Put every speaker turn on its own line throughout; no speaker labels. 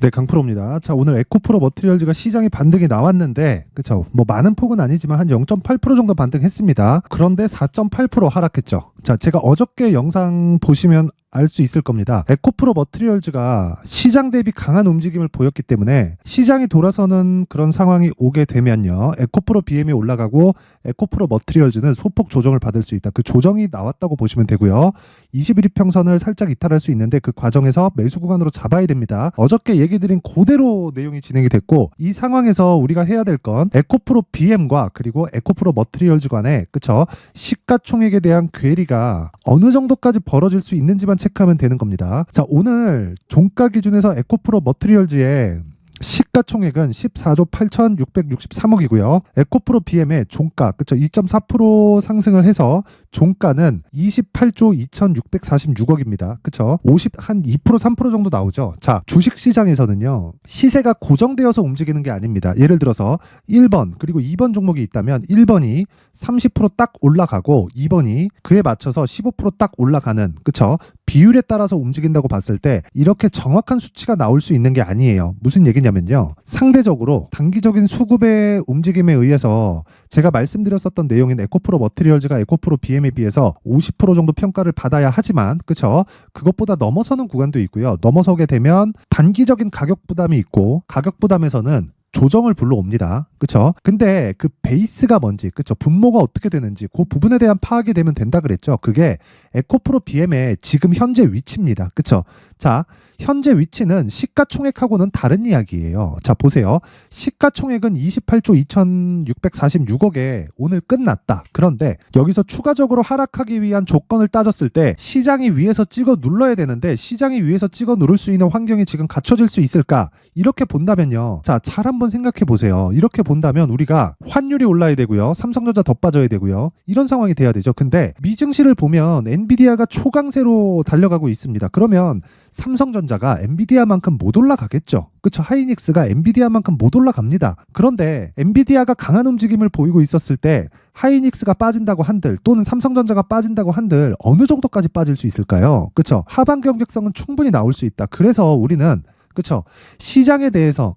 네, 강프로입니다. 자, 오늘 에코프로 머티리얼즈가 시장에 반등이 나왔는데, 그쵸? 뭐 많은 폭은 아니지만 한 0.8% 정도 반등했습니다. 그런데 4.8% 하락했죠. 자, 제가 어저께 영상 보시면 알 수 있을 겁니다. 에코프로 머티리얼즈가 시장 대비 강한 움직임을 보였기 때문에 시장이 돌아서는 그런 상황이 오게 되면요, 에코프로 BM이 올라가고 에코프로 머티리얼즈는 소폭 조정을 받을 수 있다. 그 조정이 나왔다고 보시면 되고요. 21일평선을 살짝 이탈할 수 있는데 그 과정에서 매수 구간으로 잡아야 됩니다. 어저께 얘기 드린 그대로 내용이 진행이 됐고, 이 상황에서 우리가 해야 될 건 에코프로 BM과 그리고 에코프로 머티리얼즈 간의, 그쵸, 시가총액에 대한 괴리가 어느 정도까지 벌어질 수 있는지만 체크하면 되는 겁니다. 자, 오늘 종가 기준에서 에코프로 머티리얼즈의 시가총액은 14조 8,663억이고요. 에코프로 BM의 종가, 그쵸, 2.4% 상승을 해서 종가는 28조 2,646억입니다. 그쵸? 한 2%, 3% 정도 나오죠. 자, 주식시장에서는요, 시세가 고정되어서 움직이는 게 아닙니다. 예를 들어서 1번 그리고 2번 종목이 있다면 1번이 30% 딱 올라가고 2번이 그에 맞춰서 15% 딱 올라가는, 그쵸, 비율에 따라서 움직인다고 봤을 때 이렇게 정확한 수치가 나올 수 있는 게 아니에요. 무슨 얘기냐면요, 상대적으로 단기적인 수급의 움직임에 의해서 제가 말씀드렸었던 내용인 에코프로 머티리얼즈가 에코프로 BM에 비해서 50% 정도 평가를 받아야 하지만, 그쵸, 그것보다 넘어서는 구간도 있고요. 넘어서게 되면 단기적인 가격 부담이 있고, 가격 부담에서는 조정을 불러옵니다. 그쵸? 근데 그 베이스가 뭔지, 그쵸, 분모가 어떻게 되는지 그 부분에 대한 파악이 되면 된다 그랬죠. 그게 에코프로 BM의 지금 현재 위치입니다. 그쵸? 자, 현재 위치는 시가총액하고는 다른 이야기예요. 자, 보세요. 시가총액은 28조 2,646억에 오늘 끝났다. 그런데 여기서 추가적으로 하락하기 위한 조건을 따졌을 때 시장이 위에서 찍어 눌러야 되는데 시장이 위에서 찍어 누를 수 있는 환경이 지금 갖춰질 수 있을까? 이렇게 본다면요. 자, 잘 한번 생각해 보세요. 이렇게 본다면 우리가 환율이 올라야 되고요. 삼성전자 더 빠져야 되고요. 이런 상황이 돼야 되죠. 근데 미증시를 보면 엔비디아가 초강세로 달려가고 있습니다. 그러면 삼성전자가 엔비디아만큼 못 올라가겠죠. 그쵸? 하이닉스가 엔비디아만큼 못 올라갑니다. 그런데 엔비디아가 강한 움직임을 보이고 있었을 때 하이닉스가 빠진다고 한들 또는 삼성전자가 빠진다고 한들 어느 정도까지 빠질 수 있을까요? 그쵸? 하반 경직성은 충분히 나올 수 있다. 그래서 우리는, 그쵸, 시장에 대해서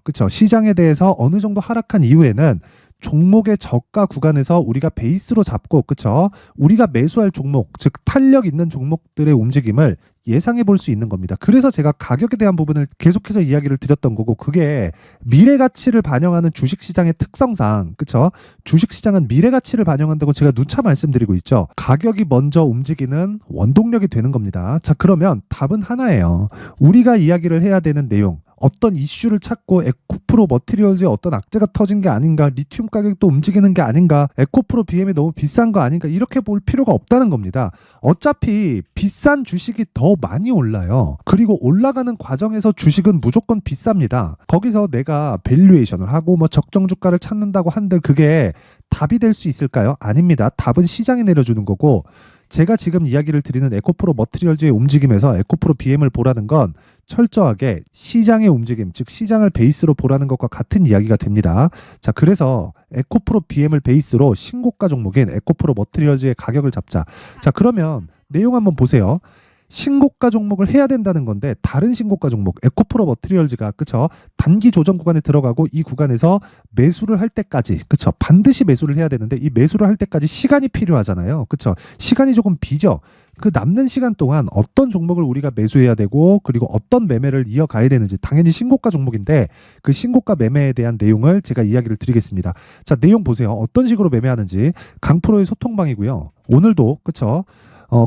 어느 정도 하락한 이후에는 종목의 저가 구간에서 우리가 베이스로 잡고, 그쵸, 우리가 매수할 종목, 즉 탄력 있는 종목들의 움직임을 예상해 볼 수 있는 겁니다. 그래서 제가 가격에 대한 부분을 계속해서 이야기를 드렸던 거고, 그게 미래 가치를 반영하는 주식시장의 특성상, 그쵸, 주식시장은 미래 가치를 반영한다고 제가 누차 말씀드리고 있죠. 가격이 먼저 움직이는 원동력이 되는 겁니다. 자, 그러면 답은 하나예요. 우리가 이야기를 해야 되는 내용, 어떤 이슈를 찾고 에코프로 머티리얼즈에 어떤 악재가 터진 게 아닌가, 리튬 가격도 움직이는 게 아닌가, 에코프로 BM이 너무 비싼 거 아닌가, 이렇게 볼 필요가 없다는 겁니다. 어차피 비싼 주식이 더 많이 올라요. 그리고 올라가는 과정에서 주식은 무조건 비쌉니다. 거기서 내가 밸류에이션을 하고 뭐 적정 주가를 찾는다고 한들 그게 답이 될 수 있을까요? 아닙니다. 답은 시장이 내려주는 거고, 제가 지금 이야기를 드리는 에코프로 머티리얼즈의 움직임에서 에코프로 BM을 보라는 건 철저하게 시장의 움직임, 즉 시장을 베이스로 보라는 것과 같은 이야기가 됩니다. 자, 그래서 에코프로 BM을 베이스로 신고가 종목인 에코프로 머티리얼즈의 가격을 잡자. 자, 그러면 내용 한번 보세요. 신고가 종목을 해야 된다는 건데 다른 신고가 종목 에코프로 머티리얼즈가, 그쵸, 단기 조정 구간에 들어가고 이 구간에서 매수를 할 때까지, 그쵸, 반드시 매수를 해야 되는데 이 매수를 할 때까지 시간이 필요하잖아요. 그쵸, 시간이 조금 비죠. 그 남는 시간 동안 어떤 종목을 우리가 매수해야 되고 그리고 어떤 매매를 이어가야 되는지, 당연히 신고가 종목인데 그 신고가 매매에 대한 내용을 제가 이야기를 드리겠습니다. 자, 내용 보세요. 어떤 식으로 매매하는지. 강프로의 소통방이고요. 오늘도, 그쵸,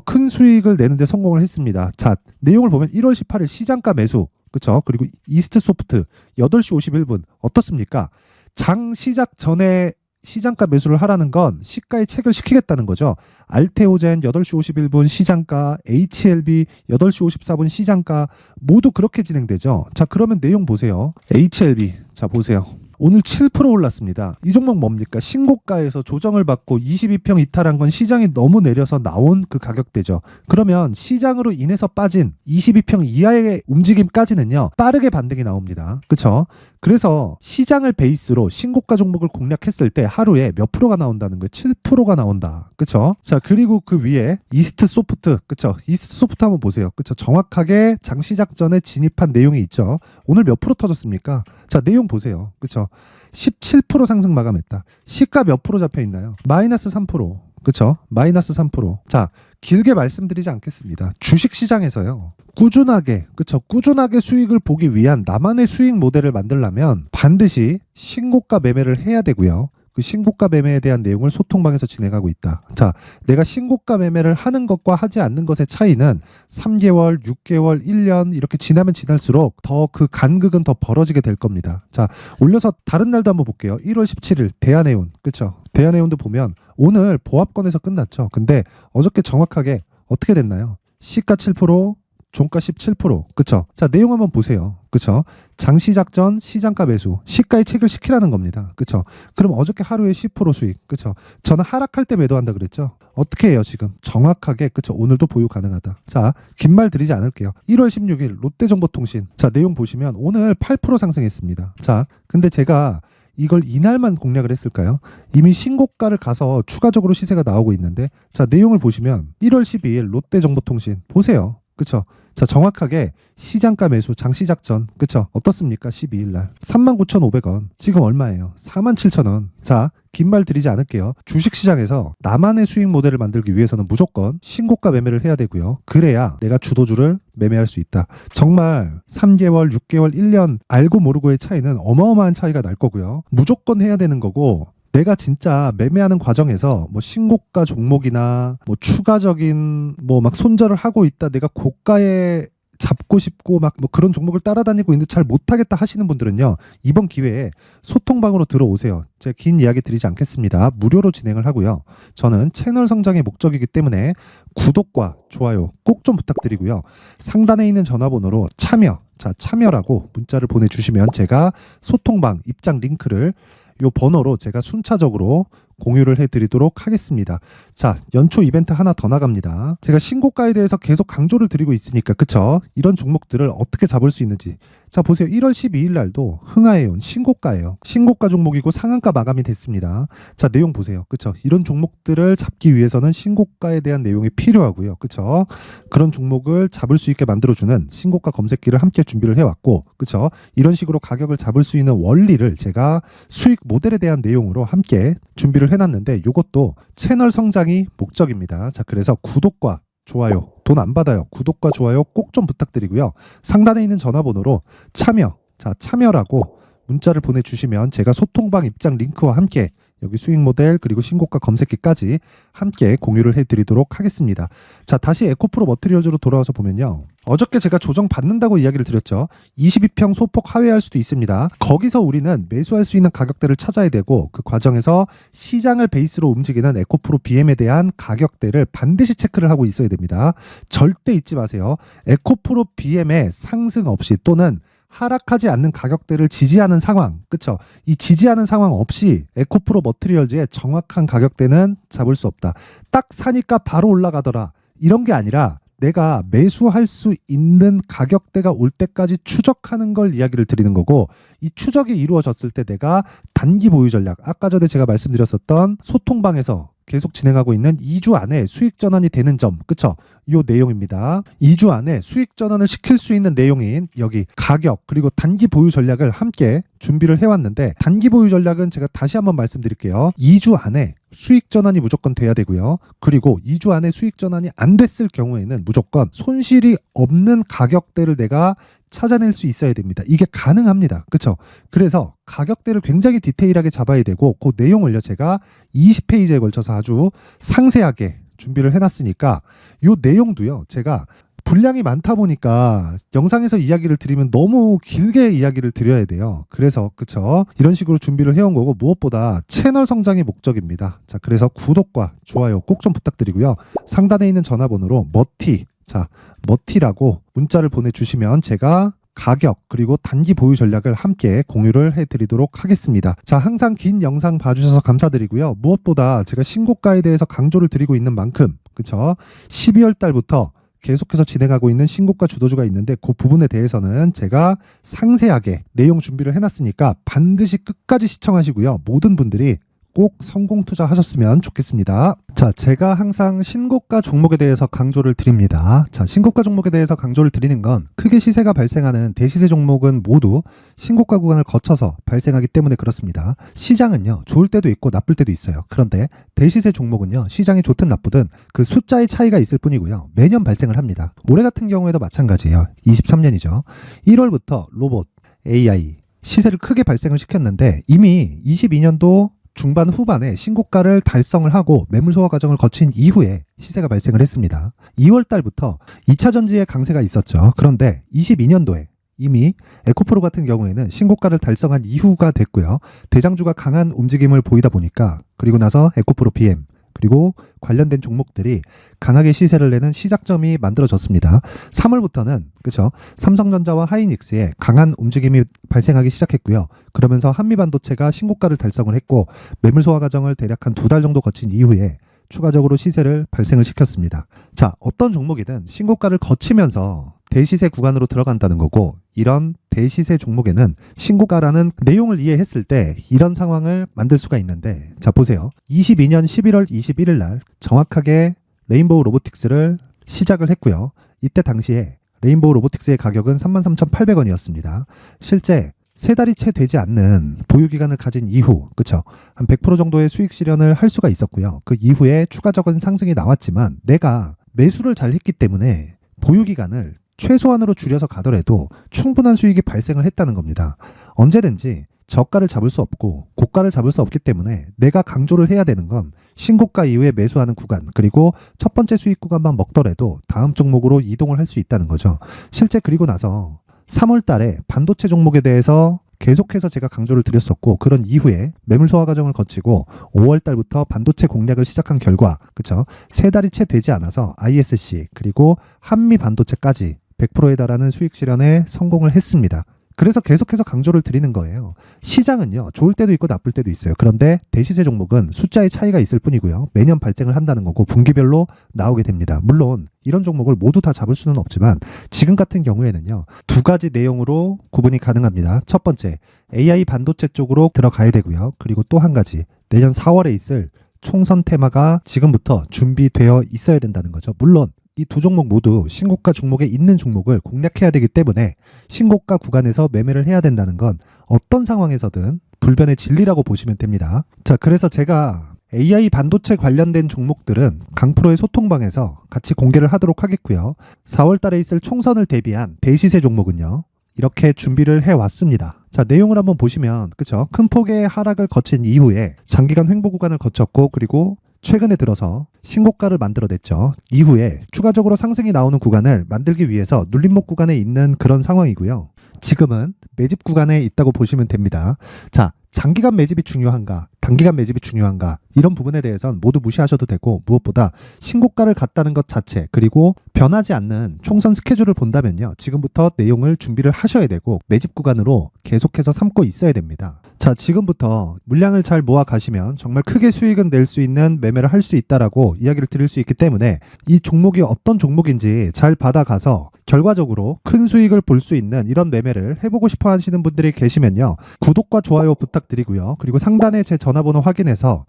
큰 수익을 내는데 성공을 했습니다. 자, 내용을 보면 1월 18일 시장가 매수, 그쵸, 그리고 이스트소프트 8시 51분 어떻습니까? 장 시작 전에 시장가 매수를 하라는 건 시가에 체결시키겠다는 거죠. 알테오젠 8시 51분 시장가, HLB 8시 54분 시장가, 모두 그렇게 진행되죠. 자, 그러면 내용 보세요. HLB, 자, 보세요. 오늘 7% 올랐습니다. 이 종목 뭡니까? 신고가에서 조정을 받고 22평 이탈한 건 시장이 너무 내려서 나온 그 가격대죠. 그러면 시장으로 인해서 빠진 22평 이하의 움직임까지는요, 빠르게 반등이 나옵니다. 그쵸? 그래서 시장을 베이스로 신고가 종목을 공략했을 때 하루에 몇 프로가 나온다는 거예요. 7%가 나온다. 그쵸? 자, 그리고 그 위에 이스트 소프트. 그쵸? 이스트 소프트 한번 보세요. 그쵸? 정확하게 장 시작 전에 진입한 내용이 있죠. 오늘 몇 프로 터졌습니까? 자, 내용 보세요. 그쵸? 17% 상승 마감했다. 시가 몇 프로 잡혀 있나요? 마이너스 3%. 그쵸? 마이너스 3%. 자, 길게 말씀드리지 않겠습니다. 주식 시장에서요. 꾸준하게, 그쵸? 꾸준하게 수익을 보기 위한 나만의 수익 모델을 만들려면 반드시 신고가 매매를 해야 되고요. 그 신고가 매매에 대한 내용을 소통방에서 진행하고 있다. 자, 내가 신고가 매매를 하는 것과 하지 않는 것의 차이는 3개월, 6개월, 1년 이렇게 지나면 지날수록 더 그 간극은 더 벌어지게 될 겁니다. 자, 올려서 다른 날도 한번 볼게요. 1월 17일 대한해운, 그쵸? 대한해운도 보면 오늘 보합권에서 끝났죠. 근데 어저께 정확하게 어떻게 됐나요? 시가 7%, 종가 17%. 그쵸? 자, 내용 한번 보세요. 그쵸? 장 시작 전 시장가 매수. 시가에 책을 시키라는 겁니다. 그쵸? 그럼 어저께 하루에 10% 수익. 그쵸? 저는 하락할 때 매도한다 그랬죠? 어떻게 해요, 지금? 정확하게. 그쵸? 오늘도 보유 가능하다. 자, 긴 말 드리지 않을게요. 1월 16일 롯데정보통신. 자, 내용 보시면 오늘 8% 상승했습니다. 자, 근데 제가 이걸 이날만 공략을 했을까요? 이미 신고가를 가서 추가적으로 시세가 나오고 있는데, 자, 내용을 보시면 1월 12일 롯데정보통신 보세요. 그쵸? 자, 정확하게 시장가 매수 장 시작 전, 그쵸? 어떻습니까? 12일 날 39,500원. 지금 얼마예요? 47,000원. 자, 긴 말 드리지 않을게요. 주식시장에서 나만의 수익 모델을 만들기 위해서는 무조건 신고가 매매를 해야 되고요. 그래야 내가 주도주를 매매할 수 있다. 정말 3개월, 6개월, 1년 알고 모르고의 차이는 어마어마한 차이가 날 거고요. 무조건 해야 되는 거고, 내가 진짜 매매하는 과정에서 뭐 신고가 종목이나 뭐 추가적인 뭐 막 손절을 하고 있다, 내가 고가에 잡고 싶고 막 뭐 그런 종목을 따라다니고 있는데 잘 못하겠다 하시는 분들은요, 이번 기회에 소통방으로 들어오세요. 제가 긴 이야기 드리지 않겠습니다. 무료로 진행을 하고요. 저는 채널 성장의 목적이기 때문에 구독과 좋아요 꼭 좀 부탁드리고요. 상단에 있는 전화번호로 참여, 자, 참여라고 문자를 보내주시면 제가 소통방 입장 링크를 요 번호로 제가 순차적으로 공유를 해드리도록 하겠습니다. 자, 연초 이벤트 하나 더 나갑니다. 제가 신고가에 대해서 계속 강조를 드리고 있으니까, 그쵸? 이런 종목들을 어떻게 잡을 수 있는지. 자, 보세요. 1월 12일 날도 흥하해온 신고가예요. 신고가 종목이고 상한가 마감이 됐습니다. 자, 내용 보세요. 그쵸? 이런 종목들을 잡기 위해서는 신고가에 대한 내용이 필요하고요. 그쵸? 그런 종목을 잡을 수 있게 만들어주는 신고가 검색기를 함께 준비를 해왔고, 그쵸? 이런 식으로 가격을 잡을 수 있는 원리를 제가 수익 모델에 대한 내용으로 함께 준비를 해놨는데, 이것도 채널 성장이 목적입니다. 자, 그래서 구독과 좋아요, 돈 안 받아요. 구독과 좋아요 꼭 좀 부탁드리고요. 상단에 있는 전화번호로 참여, 자, 참여라고 문자를 보내주시면 제가 소통방 입장 링크와 함께 여기 수익 모델 그리고 신고가 검색기까지 함께 공유를 해드리도록 하겠습니다. 자, 다시 에코프로 머티리얼즈로 돌아와서 보면요. 어저께 제가 조정 받는다고 이야기를 드렸죠. 22평 소폭 하회할 수도 있습니다. 거기서 우리는 매수할 수 있는 가격대를 찾아야 되고, 그 과정에서 시장을 베이스로 움직이는 에코프로 BM에 대한 가격대를 반드시 체크를 하고 있어야 됩니다. 절대 잊지 마세요. 에코프로 BM의 상승 없이 또는 하락하지 않는 가격대를 지지하는 상황, 그쵸? 이 지지하는 상황 없이 에코프로 머티리얼즈의 정확한 가격대는 잡을 수 없다. 딱 사니까 바로 올라가더라, 이런 게 아니라 내가 매수할 수 있는 가격대가 올 때까지 추적하는 걸 이야기를 드리는 거고, 이 추적이 이루어졌을 때 내가 단기 보유 전략, 아까 전에 제가 말씀드렸었던 소통방에서 계속 진행하고 있는 2주 안에 수익 전환이 되는 점, 그쵸? 요 내용입니다. 2주 안에 수익 전환을 시킬 수 있는 내용인 여기 가격 그리고 단기 보유 전략을 함께 준비를 해왔는데, 단기 보유 전략은 제가 다시 한번 말씀드릴게요. 2주 안에 수익 전환이 무조건 돼야 되고요. 그리고 2주 안에 수익 전환이 안 됐을 경우에는 무조건 손실이 없는 가격대를 내가 찾아낼 수 있어야 됩니다. 이게 가능합니다. 그쵸? 그래서 가격대를 굉장히 디테일하게 잡아야 되고, 그 내용을요 제가 20페이지에 걸쳐서 아주 상세하게 준비를 해놨으니까 이 내용도요 제가 분량이 많다 보니까 영상에서 이야기를 드리면 너무 길게 이야기를 드려야 돼요. 그래서 그쵸? 이런 식으로 준비를 해온 거고, 무엇보다 채널 성장이 목적입니다. 자, 그래서 구독과 좋아요 꼭 좀 부탁드리고요. 상단에 있는 전화번호로 머티, 자, 머티라고 문자를 보내주시면 제가 가격 그리고 단기 보유 전략을 함께 공유를 해드리도록 하겠습니다. 자, 항상 긴 영상 봐주셔서 감사드리고요. 무엇보다 제가 신고가에 대해서 강조를 드리고 있는 만큼, 그쵸? 12월 달부터 계속해서 진행하고 있는 신고가 주도주가 있는데 그 부분에 대해서는 제가 상세하게 내용 준비를 해놨으니까 반드시 끝까지 시청하시고요. 모든 분들이 꼭 성공 투자하셨으면 좋겠습니다. 자, 제가 항상 신고가 종목에 대해서 강조를 드립니다. 자, 신고가 종목에 대해서 강조를 드리는 건 크게 시세가 발생하는 대시세 종목은 모두 신고가 구간을 거쳐서 발생하기 때문에 그렇습니다. 시장은요, 좋을 때도 있고 나쁠 때도 있어요. 그런데 대시세 종목은요, 시장이 좋든 나쁘든 그 숫자의 차이가 있을 뿐이고요. 매년 발생을 합니다. 올해 같은 경우에도 마찬가지예요. 23년이죠. 1월부터 로봇, AI, 시세를 크게 발생을 시켰는데 이미 22년도 중반 후반에 신고가를 달성을 하고 매물 소화 과정을 거친 이후에 시세가 발생을 했습니다. 2월 달부터 2차 전지의 강세가 있었죠. 그런데 22년도에 이미 에코프로 같은 경우에는 신고가를 달성한 이후가 됐고요. 대장주가 강한 움직임을 보이다 보니까 그리고 나서 에코프로 PM 그리고 관련된 종목들이 강하게 시세를 내는 시작점이 만들어졌습니다. 3월부터는 그렇죠. 삼성전자와 하이닉스에 강한 움직임이 발생하기 시작했고요. 그러면서 한미반도체가 신고가를 달성을 했고 매물 소화 과정을 대략 한 2달 정도 거친 이후에 추가적으로 시세를 발생을 시켰습니다. 자, 어떤 종목이든 신고가를 거치면서 대시세 구간으로 들어간다는 거고 이런 대시세 종목에는 신고가라는 내용을 이해했을 때 이런 상황을 만들 수가 있는데 자, 보세요. 22년 11월 21일 날 정확하게 레인보우 로보틱스를 시작을 했고요. 이때 당시에 레인보우 로보틱스의 가격은 33,800원이었습니다. 실제 세 달이 채 되지 않는 보유기간을 가진 이후, 그쵸? 한 100% 정도의 수익 실현을 할 수가 있었고요. 그 이후에 추가적인 상승이 나왔지만 내가 매수를 잘 했기 때문에 보유기간을 최소한으로 줄여서 가더라도 충분한 수익이 발생을 했다는 겁니다. 언제든지 저가를 잡을 수 없고 고가를 잡을 수 없기 때문에 내가 강조를 해야 되는 건 신고가 이후에 매수하는 구간 그리고 첫 번째 수익 구간만 먹더라도 다음 종목으로 이동을 할 수 있다는 거죠. 실제 그리고 나서 3월 달에 반도체 종목에 대해서 계속해서 제가 강조를 드렸었고 그런 이후에 매물 소화 과정을 거치고 5월 달부터 반도체 공략을 시작한 결과 그쵸? 세 달이 채 되지 않아서 ISC 그리고 한미 반도체까지 100%에 달하는 수익 실현에 성공을 했습니다. 그래서 계속해서 강조를 드리는 거예요. 시장은요, 좋을 때도 있고 나쁠 때도 있어요. 그런데 대시세 종목은 숫자의 차이가 있을 뿐이고요. 매년 발생을 한다는 거고 분기별로 나오게 됩니다. 물론 이런 종목을 모두 다 잡을 수는 없지만 지금 같은 경우에는요, 두 가지 내용으로 구분이 가능합니다. 첫 번째, AI 반도체 쪽으로 들어가야 되고요. 그리고 또 한 가지, 내년 4월에 있을 총선 테마가 지금부터 준비되어 있어야 된다는 거죠. 물론 이 두 종목 모두 신고가 종목에 있는 종목을 공략해야 되기 때문에 신고가 구간에서 매매를 해야 된다는 건 어떤 상황에서든 불변의 진리라고 보시면 됩니다. 자, 그래서 제가 AI 반도체 관련된 종목들은 강프로의 소통방에서 같이 공개를 하도록 하겠고요. 4월 달에 있을 총선을 대비한 대시세 종목은요, 이렇게 준비를 해왔습니다. 자, 내용을 한번 보시면 그쵸? 큰 폭의 하락을 거친 이후에 장기간 횡보 구간을 거쳤고 그리고 최근에 들어서 신고가를 만들어냈죠. 이후에 추가적으로 상승이 나오는 구간을 만들기 위해서 눌림목 구간에 있는 그런 상황이고요. 지금은 매집 구간에 있다고 보시면 됩니다. 자, 장기간 매집이 중요한가, 단기간 매집이 중요한가 이런 부분에 대해서는 모두 무시하셔도 되고 무엇보다 신고가를 갔다는 것 자체 그리고 변하지 않는 총선 스케줄을 본다면요. 지금부터 내용을 준비를 하셔야 되고 매집 구간으로 계속해서 삼고 있어야 됩니다. 자, 지금부터 물량을 잘 모아 가시면 정말 크게 수익은 낼 수 있는 매매를 할 수 있다라고 이야기를 드릴 수 있기 때문에 이 종목이 어떤 종목인지 잘 받아가서 결과적으로 큰 수익을 볼 수 있는 이런 매매를 해보고 싶어 하시는 분들이 계시면요. 구독과 좋아요 부탁드리고요. 그리고 상단에 제 전화번호 확인해서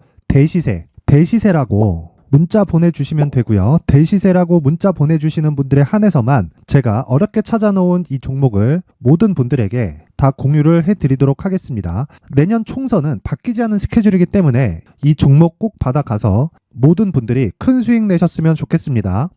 대시세라고 문자 보내주시면 되고요. 대시세라고 문자 보내주시는 분들에 한해서만 제가 어렵게 찾아놓은 이 종목을 모든 분들에게 다 공유를 해드리도록 하겠습니다. 내년 총선은 바뀌지 않은 스케줄이기 때문에 이 종목 꼭 받아가서 모든 분들이 큰 수익 내셨으면 좋겠습니다.